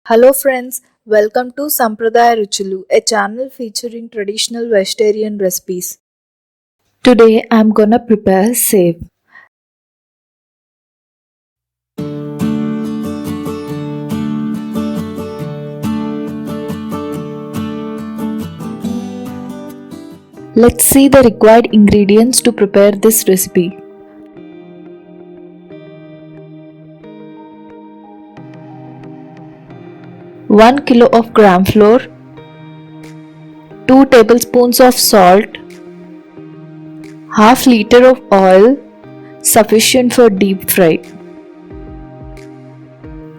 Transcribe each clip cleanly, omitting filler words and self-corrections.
Hello friends, welcome to Sampradaya Ruchulu, a channel featuring traditional vegetarian recipes. Today I'm gonna prepare sev. Let's see the required ingredients to prepare this recipe. One kilo of gram flour, 2 tablespoons of salt, half liter of oil, sufficient for deep fry.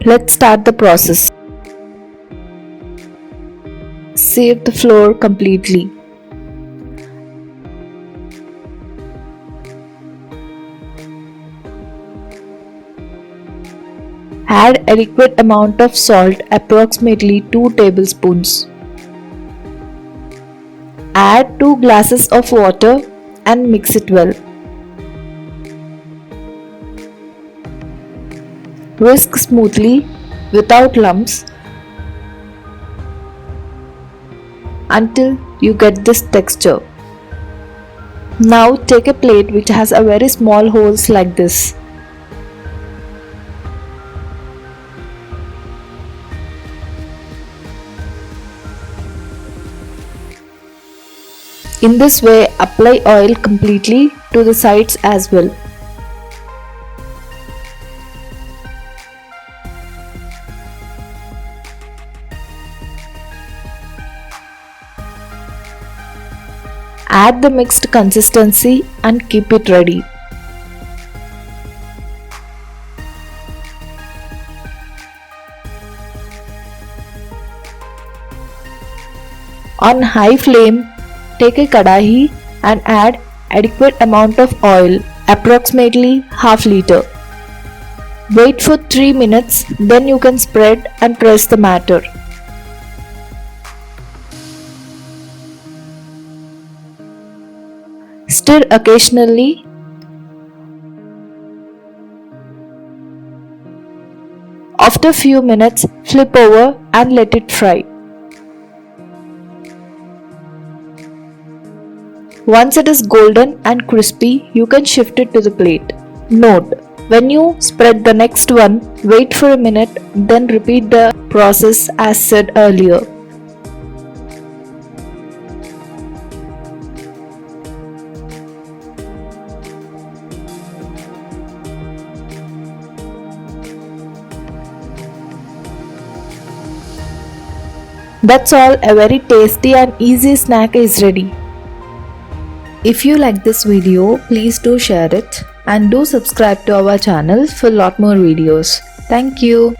Let's start the process. Sieve the flour completely. Add adequate amount of salt, approximately 2 tablespoons. Add 2 glasses of water and mix it well. Whisk smoothly without lumps until you get this texture. Now take a plate which has a very small holes like this. In this way, apply oil completely to the sides as well. Add the mixed consistency and keep it ready. On high flame, take a kadahi and add adequate amount of oil, approximately half liter. Wait for 3 minutes, then you can spread and press the batter. Stir occasionally. After few minutes, flip over and let it fry. Once it is golden and crispy, you can shift it to the plate. Note: when you spread the next one, wait for a minute, then repeat the process as said earlier. That's all, a very tasty and easy snack is ready. If you like this video, please do share it and do subscribe to our channel for lot more videos. Thank you.